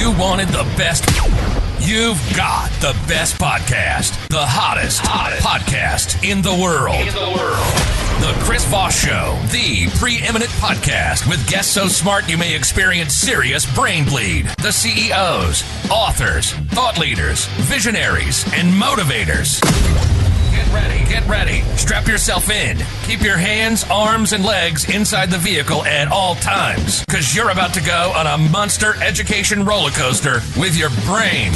You wanted the best. You've got the best podcast. The hottest podcast in the world. The Chris Voss Show, the preeminent podcast with guests so smart you may experience serious brain bleed. The CEOs, authors, thought leaders, visionaries, and motivators. Get ready. Strap yourself in. Keep your hands, arms, and legs inside the vehicle at all times, because you're about to go on a monster education roller coaster with your brain.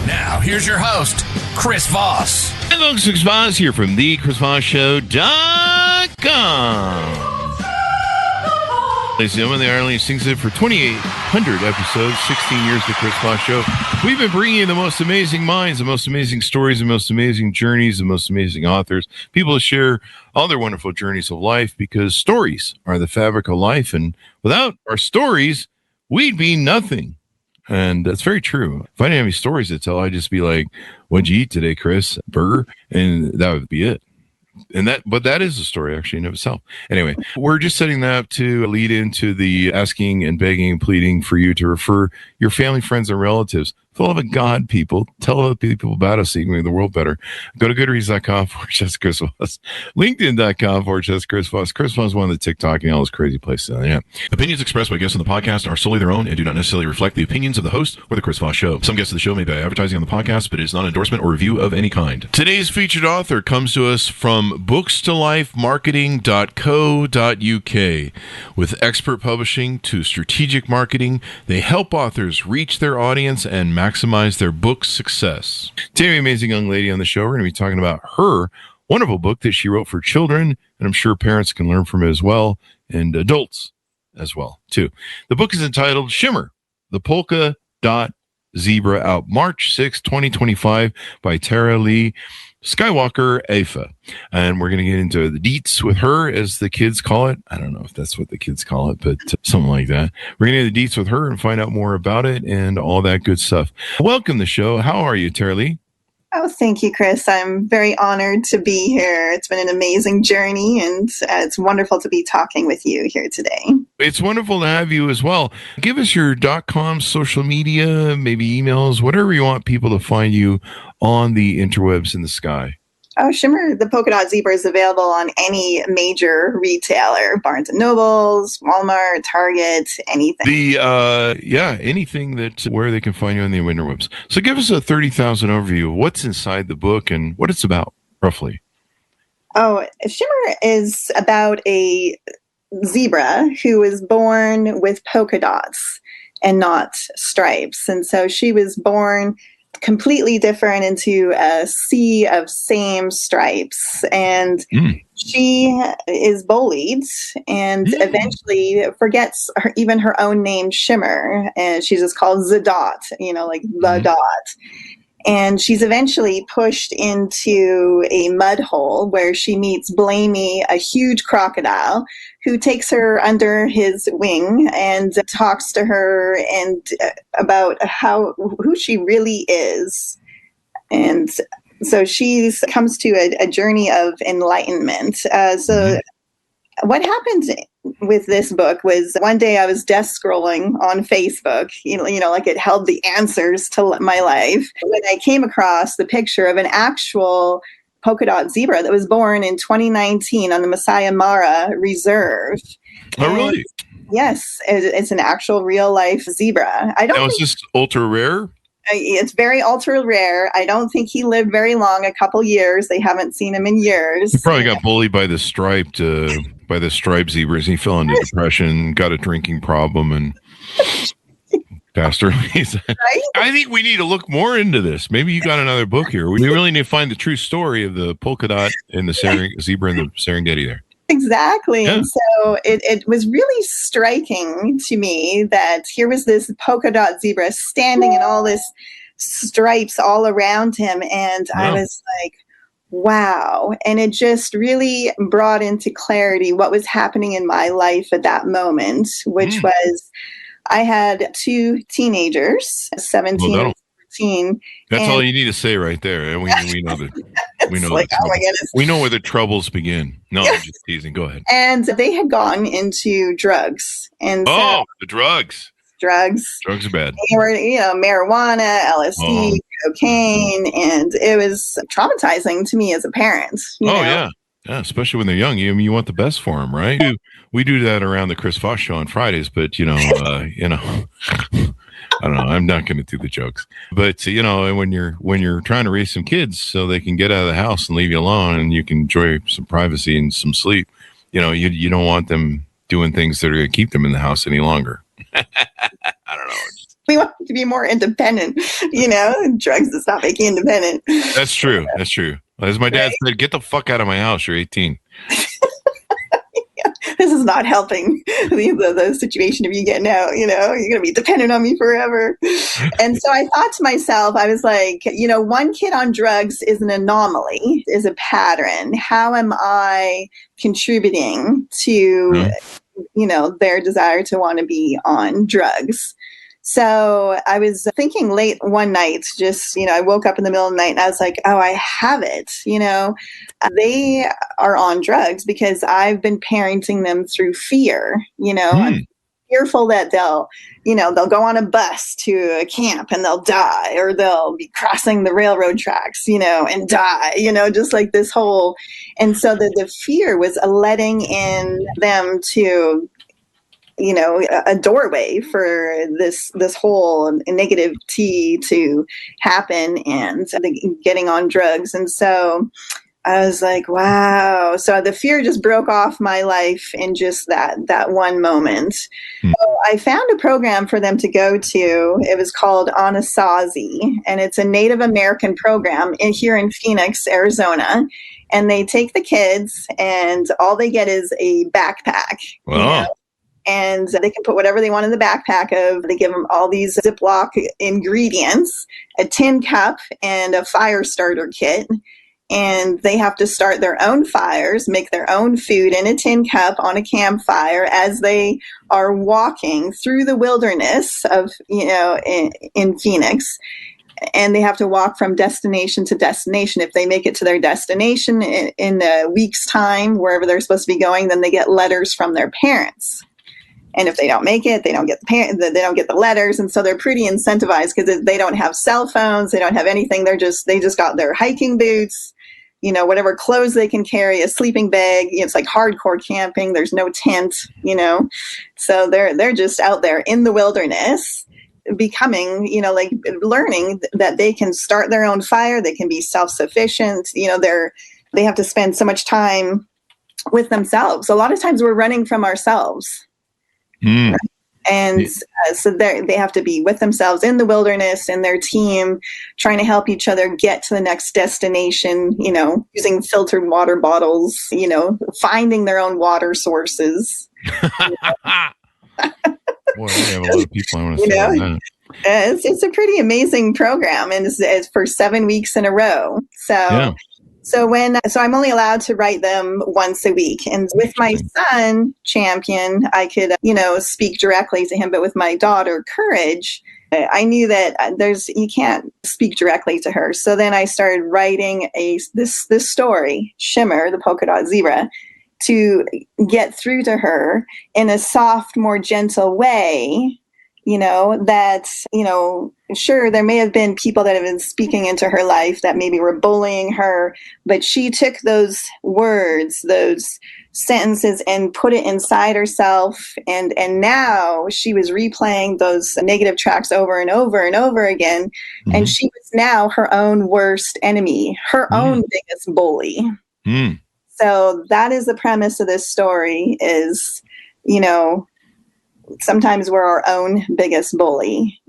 Now, here's your host, Chris Voss. Hey folks, Chris Voss here from thechrisvossshow.com. Ladies and gentlemen, the Ireland sings it for 2,800 episodes, 16 years of the Chris Voss Show. We've been bringing you the most amazing minds, the most amazing stories, the most amazing journeys, the most amazing authors, people to share all their wonderful journeys of life, because stories are the fabric of life, and without our stories, we'd be nothing. And that's very true. If I didn't have any stories to tell, I'd just be like, what'd you eat today, Chris? Burger? And that would be it. But that is a story actually in of itself. Anyway, we're just setting that up to lead into the asking and begging and pleading for you to refer your family, friends, and relatives. For the love of God, people, tell other people about us so you can make the world better. Go to goodreads.com/Chris Voss, LinkedIn.com/Chris Voss. Chris Voss is one of the TikTok and all those crazy places. Yeah. Opinions expressed by guests on the podcast are solely their own and do not necessarily reflect the opinions of the host or the Chris Voss Show. Some guests of the show may be advertising on the podcast, but it is not an endorsement or review of any kind. Today's featured author comes to us from bookstolifemarketing.co.uk. With expert publishing to strategic marketing, they help authors reach their audience and maximize their book's success. Today, amazing young lady on the show. We're going to be talking about her wonderful book that she wrote for children, and I'm sure parents can learn from it as well, and adults as well, too. The book is entitled Shimmer, the Polka-Dot Zebra, out March 6, 2025 by Taraleigh SkywalkerRapha. And we're going to get into the deets with her, as the kids call it. I don't know if that's what the kids call it, but something like that. We're going to get the deets with her and find out more about it and all that good stuff. Welcome to the show. How are you, Taraleigh? Oh, thank you, Chris. I'm very honored to be here. It's been an amazing journey, and it's wonderful to be talking with you here today. It's wonderful to have you as well. Give us your .com, social media, maybe emails, whatever you want people to find you on the interwebs in the sky. Oh, Shimmer, the Polka-Dot Zebra is available on any major retailer, Barnes & Nobles, Walmart, Target, anything. Anything that where they can find you on the interwebs. So give us a 30,000 overview of what's inside the book and what it's about, roughly. Oh, Shimmer is about a zebra who was born with polka dots and not stripes. And so she was born completely different into a sea of same stripes, and she is bullied and eventually forgets even her own name, Shimmer, and she's just called the Dot, like the Dot. And she's eventually pushed into a mud hole where she meets Blamey, a huge crocodile, who takes her under his wing and talks to her and about who she really is. And so she comes to a journey of enlightenment. What happened with this book was one day I was desk scrolling on Facebook, like it held the answers to my life, when I came across the picture of an actual polka-dot zebra that was born in 2019 on the Masai Mara Reserve. Oh, really? Yes, it's an actual real-life zebra. Was this ultra rare? It's very ultra rare. I don't think he lived very long, a couple years. They haven't seen him in years. He probably got bullied by the striped zebras. He fell into depression, got a drinking problem, and passed away. Right? I think we need to look more into this. Maybe you got another book here. We really need to find the true story of the polka dot and the zebra in the Serengeti there. Exactly. Yeah. And so it was really striking to me that here was this polka dot zebra standing in all this stripes all around him. And I was like, wow. And it just really brought into clarity what was happening in my life at that moment, which was I had two teenagers, 17 and 14. That's all you need to say right there. And we know that. We know, like, oh my goodness. We know where the troubles begin. No, I'm just teasing. Go ahead. And they had gone into drugs. And the drugs. drugs. Drugs are bad. They were, marijuana, LSD, cocaine, and it was traumatizing to me as a parent. Yeah. Yeah, especially when they're young. You want the best for them, right? We do that around the Chris Voss show on Fridays, but I don't know. I'm not going to do the jokes, but when you're trying to raise some kids so they can get out of the house and leave you alone, and you can enjoy some privacy and some sleep, you don't want them doing things that are going to keep them in the house any longer. I don't know. We want to be more independent, drugs does not make you independent. That's true. As my dad said, get the fuck out of my house. You're 18. This is not helping the situation of you getting out, you're going to be dependent on me forever. And so I thought to myself, I was like, one kid on drugs is an anomaly, is a pattern. How am I contributing to, their desire to want to be on drugs? So I was thinking late one night, just, I woke up in the middle of the night and I was like, oh, I have it. They are on drugs because I've been parenting them through fear. I'm fearful that they'll go on a bus to a camp and they'll die, or they'll be crossing the railroad tracks, and die, just like this whole. And so the fear was letting in them to a doorway for this whole negativity to happen and getting on drugs. And so I was like, wow. So the fear just broke off my life in just that one moment. So I found a program for them to go to. It was called Anasazi, and it's a Native American program here in Phoenix, Arizona. And they take the kids, and all they get is a backpack. Wow. And they can put whatever they want in the backpack they give them all these Ziploc ingredients, a tin cup and a fire starter kit. And they have to start their own fires, make their own food in a tin cup on a campfire as they are walking through the wilderness of, in Phoenix. And they have to walk from destination to destination. If they make it to their destination in a week's time, wherever they're supposed to be going, then they get letters from their parents. And if they don't make it, they don't get they don't get the letters. And so they're pretty incentivized because they don't have cell phones. They don't have anything. They just got their hiking boots, whatever clothes they can carry, a sleeping bag. It's like hardcore camping. There's no tent, So they're just out there in the wilderness, becoming, like learning that they can start their own fire. They can be self-sufficient. They have to spend so much time with themselves. A lot of times we're running from ourselves. Right? And so they have to be with themselves in the wilderness and their team, trying to help each other get to the next destination, using filtered water bottles, finding their own water sources. Boy, I have a lot of people I want to say that. It's a pretty amazing program, and it's for 7 weeks in a row. So I'm only allowed to write them once a week. And with my son, Champion, I could, speak directly to him. But with my daughter, Courage, I knew that you can't speak directly to her. So then I started writing this story, Shimmer, the polka-dot zebra, to get through to her in a soft, more gentle way. Sure, there may have been people that have been speaking into her life that maybe were bullying her, but she took those words, those sentences, and put it inside herself. And now she was replaying those negative tracks over and over and over again. Mm-hmm. And she was now her own worst enemy, her own biggest bully. Mm. So that is the premise of this story is, sometimes we're our own biggest bully.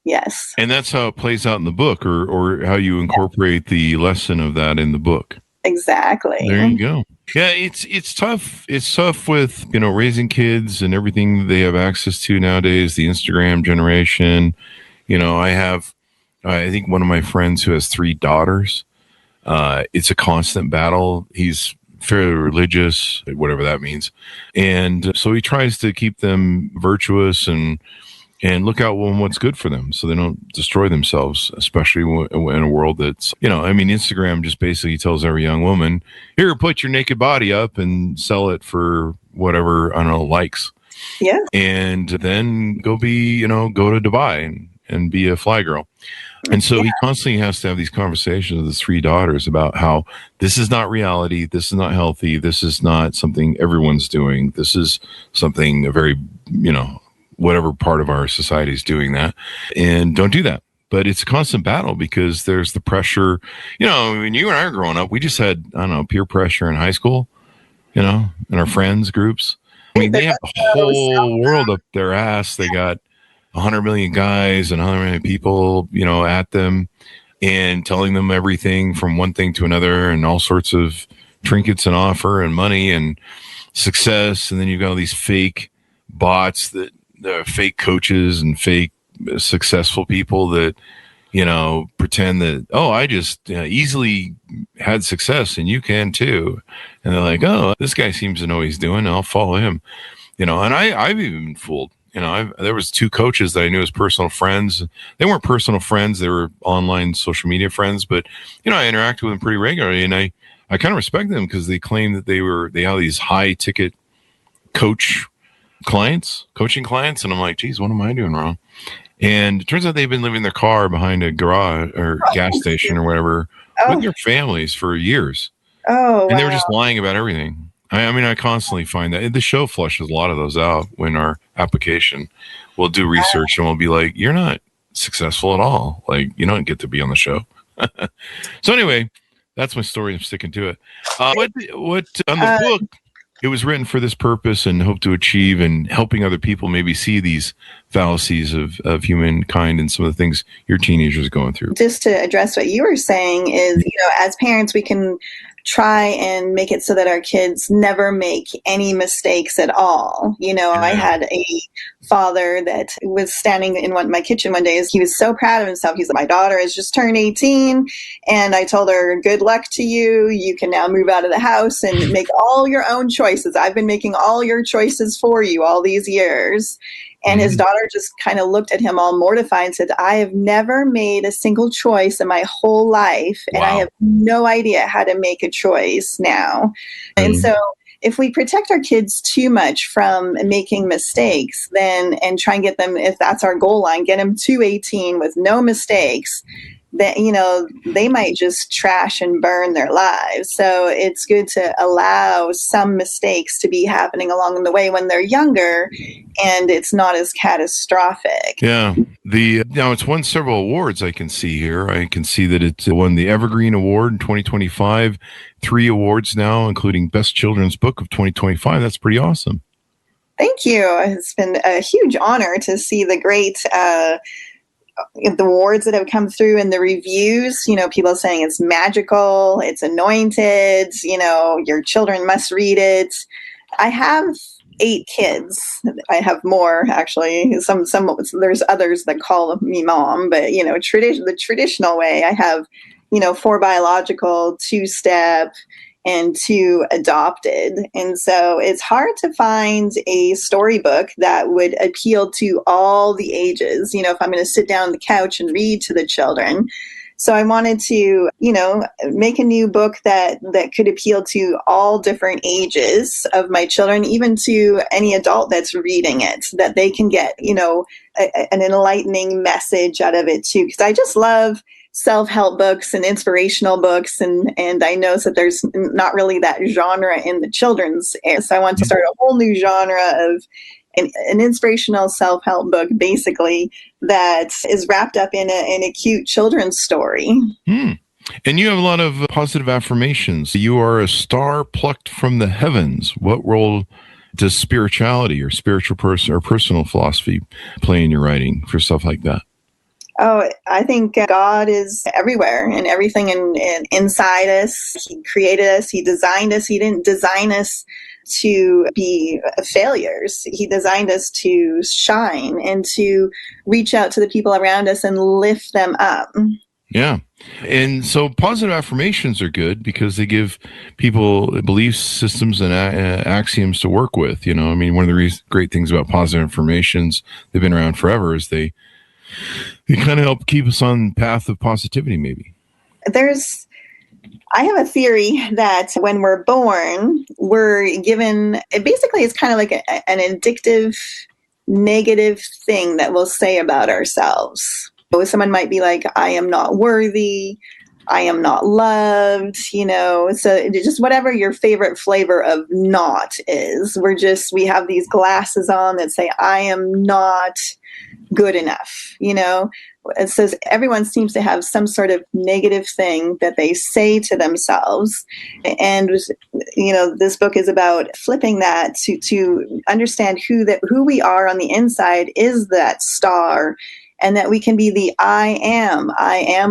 Yes. And that's how it plays out in the book, or how you incorporate the lesson of that in the book. Exactly. There you go. Yeah, it's tough. It's tough with, raising kids and everything they have access to nowadays, the Instagram generation. I think one of my friends who has 3 daughters, it's a constant battle. He's fairly religious, whatever that means. And so he tries to keep them virtuous and look out on what's good for them so they don't destroy themselves, especially in a world that's, Instagram just basically tells every young woman, here, put your naked body up and sell it for whatever, likes. Yeah. And then go to Dubai and be a fly girl. And so he constantly has to have these conversations with his 3 daughters about how this is not reality. This is not healthy. This is not something everyone's doing. This is something a very, whatever part of our society is doing that. And don't do that. But it's a constant battle because there's the pressure. When you and I were growing up, we just had, peer pressure in high school, in our friends groups. I mean, they have the whole world up their ass. They got 100 million guys and 100 million people, at them and telling them everything from one thing to another and all sorts of trinkets and offer and money and success. And then you've got all these fake bots that fake coaches and fake successful people that, pretend that, I just easily had success and you can too. And they're like, this guy seems to know what he's doing. I'll follow him, and I've even been fooled. There was 2 coaches that I knew as personal friends. They weren't personal friends. They were online social media friends, but, I interacted with them pretty regularly, and I kind of respect them because they claim that they have these high ticket coaching clients. And I'm like, geez, what am I doing wrong? And it turns out they've been living in their car behind a garage or gas station or whatever with their families for years. Oh, and they were just lying about everything. I constantly find that the show flushes a lot of those out when our application will do research and we'll be like, you're not successful at all. Like, you don't get to be on the show. So anyway, that's my story. I'm sticking to it. What on the book, it was written for this purpose and hope to achieve and helping other people maybe see these fallacies of humankind and some of the things your teenagers are going through. Just to address what you were saying is, as parents, we can try and make it so that our kids never make any mistakes at all. I had a father that was standing in my kitchen one day. He was so proud of himself. He's like, my daughter has just turned 18 and I told her, good luck to you. You can now move out of the house and make all your own choices. I've been making all your choices for you all these years. And his daughter just kind of looked at him all mortified and said, I have never made a single choice in my whole life. And I have no idea how to make a choice now. And so if we protect our kids too much from making mistakes, and try and get them, if that's our goal line, get them to 18 with no mistakes, that, they might just trash and burn their lives. So it's good to allow some mistakes to be happening along the way when they're younger and it's not as catastrophic. Yeah. Now it's won several awards I can see here. I can see that it won the Evergreen Award in 2025, 3 awards now, including Best Children's Book of 2025. That's pretty awesome. Thank you. It's been a huge honor to see the great the awards that have come through and the reviews, people saying it's magical, it's anointed, your children must read it. I have 8 kids. I have more, actually. Some there's others that call me mom, but the traditional way, I have 4 biological, 2 step, and 2 adopted. And so it's hard to find a storybook that would appeal to all the ages, if I'm going to sit down on the couch and read to the children. So I wanted to, make a new book that could appeal to all different ages of my children, even to any adult that's reading it, that they can get, an enlightening message out of it too. Because I just love self-help books and inspirational books, and I know that there's not really that genre in the children's area. So I want to start a whole new genre of an inspirational self-help book, basically, that is wrapped up in a cute children's story. And you have a lot of positive affirmations. You are a star plucked from the heavens. What role does spirituality or spiritual person or personal philosophy play in your writing for stuff like that? Oh, I think God is everywhere and everything inside us. He created us. He designed us. He didn't design us to be failures. He designed us to shine and to reach out to the people around us and lift them up. Yeah. And so positive affirmations are good because they give people belief systems and axioms to work with. One of the great things about positive affirmations, they've been around forever, is they kind of help keep us on the path of positivity, maybe. There's I have a theory that when we're born, we're given, it basically is kind of like an addictive, negative thing that we'll say about ourselves. So someone might be like, I am not worthy, I am not loved, so just whatever your favorite flavor of not is, we have these glasses on that say, I am not good enough, It says everyone seems to have some sort of negative thing that they say to themselves. And, this book is about flipping that to understand who we are on the inside is that star, and that we can be the I am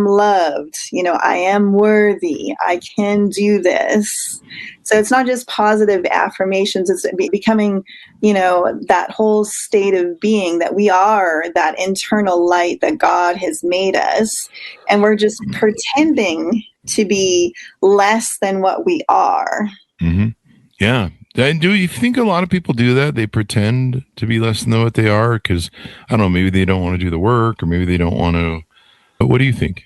loved, I am worthy, I can do this. So it's not just positive affirmations, it's becoming, that whole state of being that we are that internal light that God has made us. And we're just pretending to be less than what we are. Mm-hmm. Yeah. And do you think a lot of people do that? They pretend to be less than what they are because, I don't know, maybe they don't want to do the work, or maybe they don't want to. But what do you think?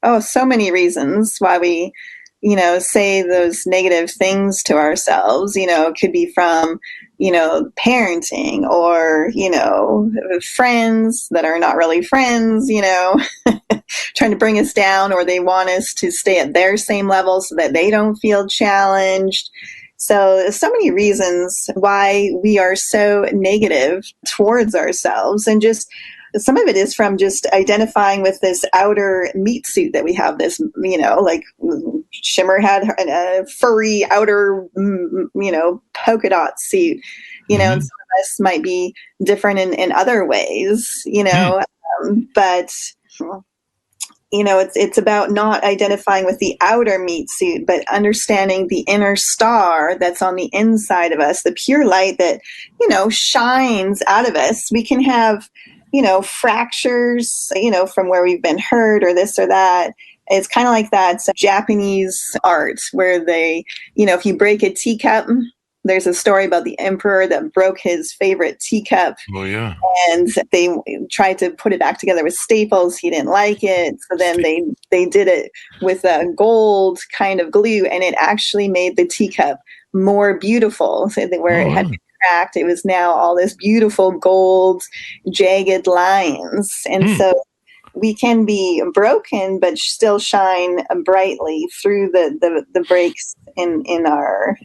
Oh, so many reasons why we, say those negative things to ourselves. It could be from, parenting, or, friends that are not really friends, trying to bring us down, or they want us to stay at their same level so that they don't feel challenged. So many reasons why we are so negative towards ourselves. And just some of it is from just identifying with this outer meat suit that we have, this, like Shimmer had a furry outer, polka-dot suit, and some of us might be different in other ways, but it's about not identifying with the outer meat suit, but understanding the inner star that's on the inside of us, the pure light that, shines out of us. We can have, fractures, from where we've been hurt or this or that. It's kind of like that Japanese art where they, if you break a teacup, there's a story about the emperor that broke his favorite teacup. Oh, yeah. And they tried to put it back together with staples. He didn't like it. So then they did it with a gold kind of glue, and it actually made the teacup more beautiful. So where it had been cracked, it was now all this beautiful gold, jagged lines. And so we can be broken, but still shine brightly through the breaks in our,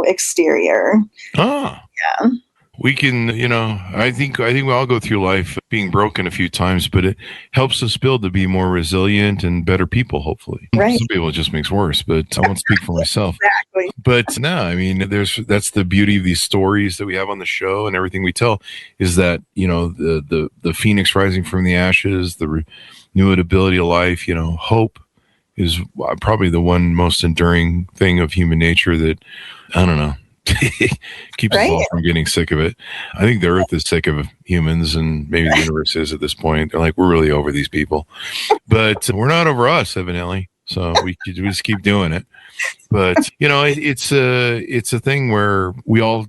exterior. Ah. Yeah. We can, I think we all go through life being broken a few times, but it helps us build to be more resilient and better people, hopefully. Right. Some people it just makes worse, but I won't speak for myself. Exactly. But no, I mean, that's the beauty of these stories that we have on the show, and everything we tell is that, the phoenix rising from the ashes, the renewability of life, hope is probably the one most enduring thing of human nature that, I don't know, keeps us all from getting sick of it. I think the earth is sick of humans, and maybe the universe is at this point. They're like, we're really over these people, but we're not over us, evidently. So we just keep doing it. But, it's a thing where we all,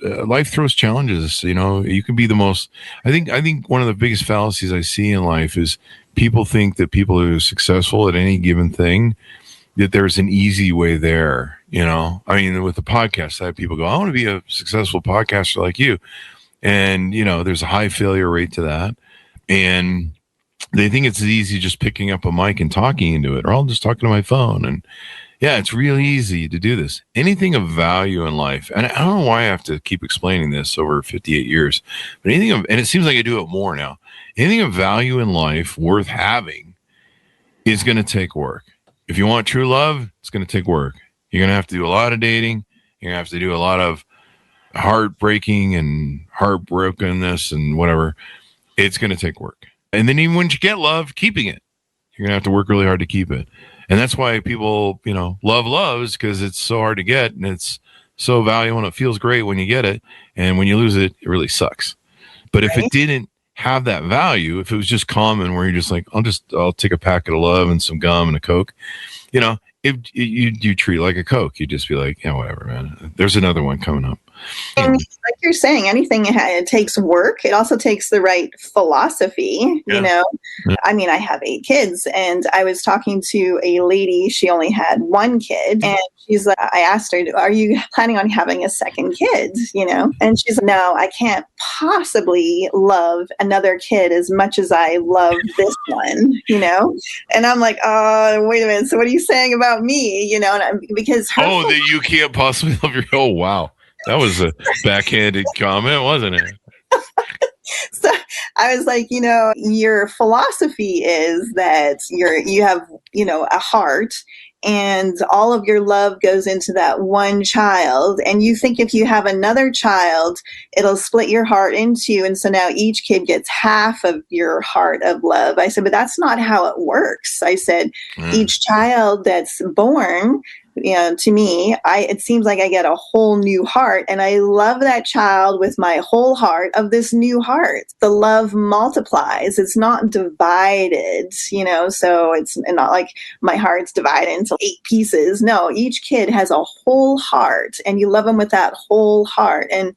life throws challenges. You can be the most, I think one of the biggest fallacies I see in life is people think that people who are successful at any given thing, that there's an easy way there. I mean, with the podcast, I have people go, I want to be a successful podcaster like you. And, there's a high failure rate to that. And they think it's easy just picking up a mic and talking into it, or I'll just talk to my phone. And yeah, it's really easy to do this. Anything of value in life, and I don't know why I have to keep explaining this over 58 years, but and it seems like I do it more now. Anything of value in life worth having is going to take work. If you want true love, it's going to take work. You're going to have to do a lot of dating. You're going to have to do a lot of heartbreaking and heartbrokenness and whatever. It's going to take work. And then even when you get love, keeping it, you're going to have to work really hard to keep it. And that's why people, loves, because it's so hard to get, and it's so valuable, and it feels great when you get it. And when you lose it, it really sucks. But if it didn't have that value, if it was just common where you're just like, I'll take a packet of love and some gum and a Coke, if you treat it like a Coke, you'd just be like, yeah, whatever, man. There's another one coming up. And like you're saying, anything, it takes work. It also takes the right philosophy, you know. Yeah. I mean, I have 8 kids, and I was talking to a lady. She only had 1 kid, and she's like, I asked her, are you planning on having a second kid, you know? And she's like, no, I can't possibly love another kid as much as I love this one, you know? And I'm like, wait a minute. So what are you saying about me, you know? And because that you can't possibly love your, oh, wow. That was a backhanded comment, wasn't it? So I was like, you know, your philosophy is that you have, you know, a heart, and all of your love goes into that one child. And you think if you have another child, it'll split your heart into. And so now each kid gets half of your heart of love. I said, but that's not how it works. I said, each child that's born, you know, to me, it seems like I get a whole new heart, and I love that child with my whole heart of this new heart. The love multiplies. It's not divided, you know, so it's not like my heart's divided into 8 pieces. No, each kid has a whole heart, and you love them with that whole heart. And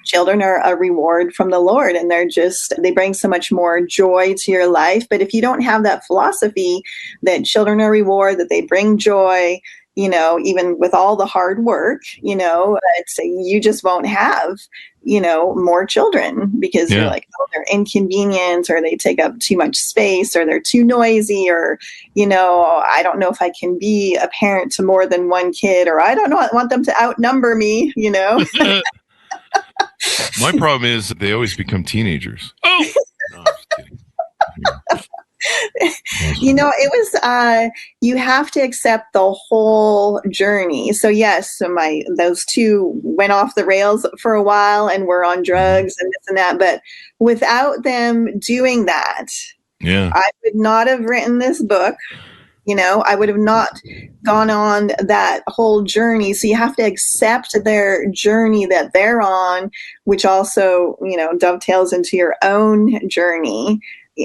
children are a reward from the Lord, and they bring so much more joy to your life. But if you don't have that philosophy that children are a reward, that they bring joy, you know, even with all the hard work, you know, you just won't have, you know, more children because you're like, oh, they're inconvenient, or they take up too much space, or they're too noisy, or, you know, I don't know if I can be a parent to more than 1 kid, or I don't know, I want them to outnumber me, you know. My problem is that they always become teenagers. Oh, no, I'm just kidding. You know, it was, you have to accept the whole journey. So yes, those 2 went off the rails for a while and were on drugs and this and that. But without them doing that, I would not have written this book. You know, I would have not gone on that whole journey. So you have to accept their journey that they're on, which also, you know, dovetails into your own journey.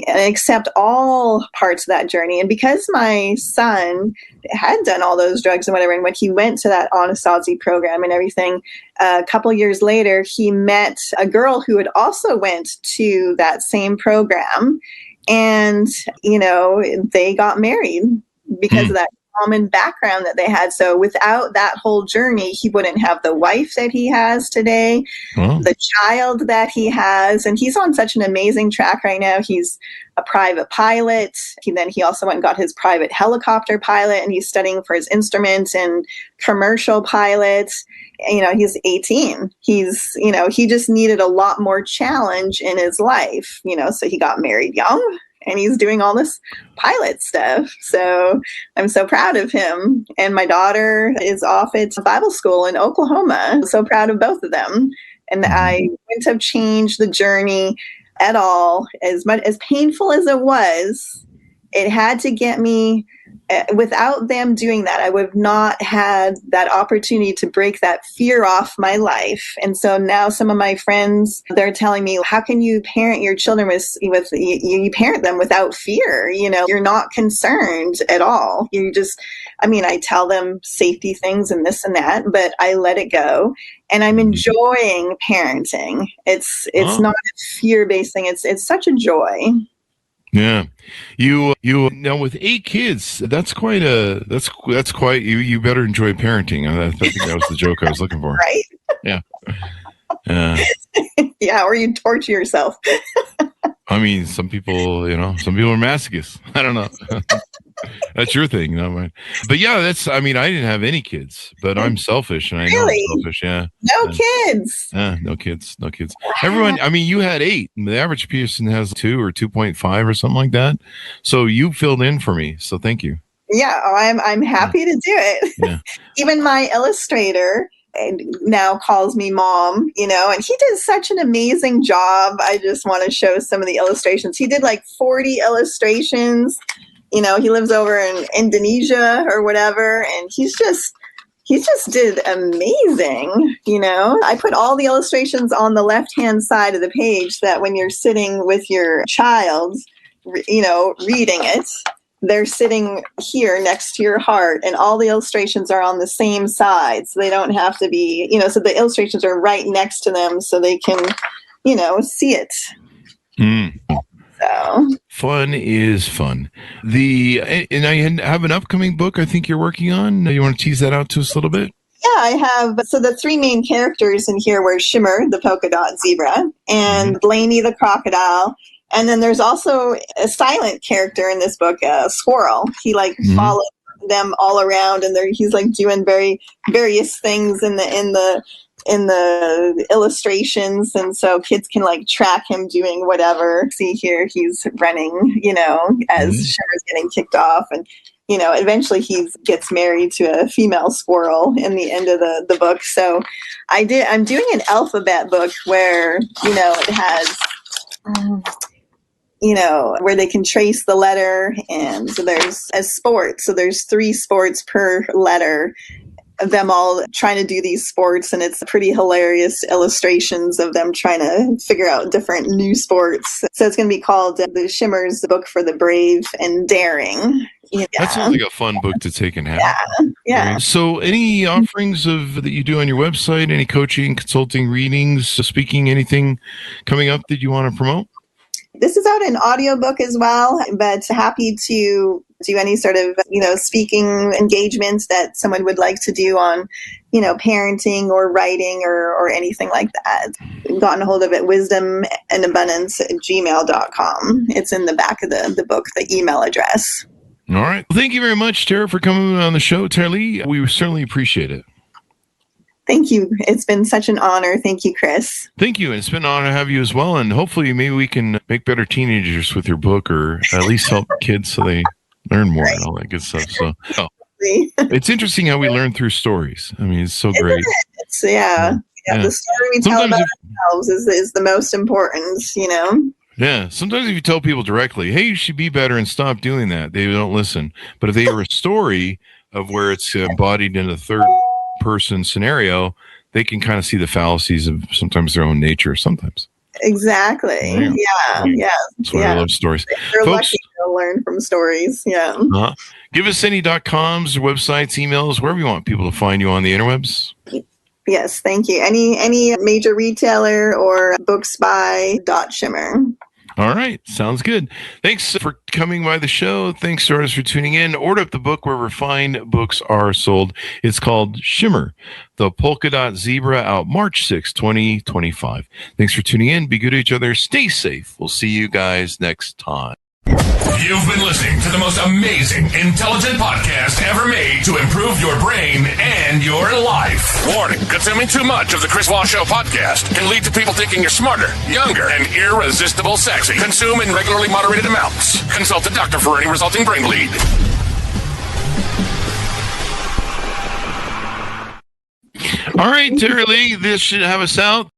And accept all parts of that journey. And because my son had done all those drugs and whatever, and when he went to that Anasazi program and everything, a couple years later, he met a girl who had also went to that same program. And, you know, they got married because of that common background that they had. So without that whole journey, he wouldn't have the wife that he has today, the child that he has. And he's on such an amazing track right now. He's a private pilot. He also went and got his private helicopter pilot, and he's studying for his instrument and commercial pilot. You know, he's 18. He's, you know, he just needed a lot more challenge in his life, you know, so he got married young. And he's doing all this pilot stuff. So I'm so proud of him. And my daughter is off at Bible school in Oklahoma. I'm so proud of both of them. And I wouldn't have changed the journey at all. As painful as it was, it had to get me. Without them doing that, I would have not had that opportunity to break that fear off my life. And so now some of my friends, they're telling me, how can you parent your children with you parent them without fear? You know, you're not concerned at all. You just, I mean, I tell them safety things and this and that, but I let it go. And I'm enjoying parenting. It's not a fear-based thing. It's such a joy. Yeah, you now with 8 kids, that's quite you better enjoy parenting. I think that was the joke I was looking for. Right? Yeah. Yeah, or you torture yourself. I mean, some people are masochists. I don't know. That's your thing, not mine. But yeah, I didn't have any kids, but I'm selfish, and I know I'm selfish. Yeah. No kids. No kids. Everyone, you had 8. The average person has 2 or 2.5 or something like that. So you filled in for me. So thank you. Yeah, I'm happy to do it. Yeah. Even my illustrator now calls me mom, you know, and he did such an amazing job. I just want to show some of the illustrations. He did like 40 illustrations. You know, he lives over in Indonesia or whatever, and he just did amazing. You know, I put all the illustrations on the left-hand side of the page, that when you're sitting with your child, you know, reading it, they're sitting here next to your heart, and all the illustrations are on the same side, so they don't have to be, so the illustrations are right next to them so they can, see it. So fun is fun. And I have an upcoming book I think you're working on. You want to tease that out to us a little bit? Yeah, I have. So the three main characters in here were Shimmer, the polka-dot zebra, and Blamey, the crocodile. And then there's also a silent character in this book, a squirrel. He follows them all around, and he's doing various things in the illustrations, and so kids can track him doing whatever. See here, he's running, as Shimmer's getting kicked off, and eventually he gets married to a female squirrel in the end of the book. So I'm doing an alphabet book where it has where they can trace the letter, and so there's a sport, so there's 3 sports per letter, of them all trying to do these sports, and it's pretty hilarious illustrations of them trying to figure out different new sports. So it's going to be called The Shimmer's Book for the Brave and Daring. Yeah. That sounds like a fun book to take and have. Yeah. So any offerings that you do on your website, any coaching, consulting, readings, speaking, anything coming up that you want to promote? This is out in audiobook as well, but happy to do any sort of, speaking engagements that someone would like to do on, parenting or writing or anything like that. Gotten a hold of it, wisdomandabundance@gmail.com. It's in the back of the book, the email address. All right. Well, thank you very much, Tara, for coming on the show. Taraleigh, we certainly appreciate it. Thank you. It's been such an honor. Thank you, Chris. Thank you. And it's been an honor to have you as well. And hopefully maybe we can make better teenagers with your book, or at least help kids so they learn more and all that good stuff. So it's interesting how we learn through stories. I mean, it's so great. It's, the story we tell about ourselves is the most important, Yeah. Sometimes if you tell people directly, hey, you should be better and stop doing that, they don't listen. But if they hear a story of where it's embodied in a third person scenario, they can kind of see the fallacies of sometimes their own nature sometimes. Exactly. Yeah. That's why I love stories. They're folks, lucky to learn from stories. Yeah. Give us any .coms or websites, emails, wherever you want people to find you on the interwebs. Yes, thank you. Any major retailer or books by .shimmer. All right. Sounds good. Thanks for coming by the show. Thanks to artists for tuning in. Order up the book wherever fine books are sold. It's called Shimmer, the Polka-Dot Zebra, out March 6, 2025. Thanks for tuning in. Be good to each other. Stay safe. We'll see you guys next time. You've been listening to the most amazing, intelligent podcast ever made to improve your brain and your life. Warning, consuming too much of the Chris Voss Show podcast can lead to people thinking you're smarter, younger, and irresistible sexy. Consume in regularly moderated amounts. Consult a doctor for any resulting brain bleed. All right, Taraleigh, this should have us out.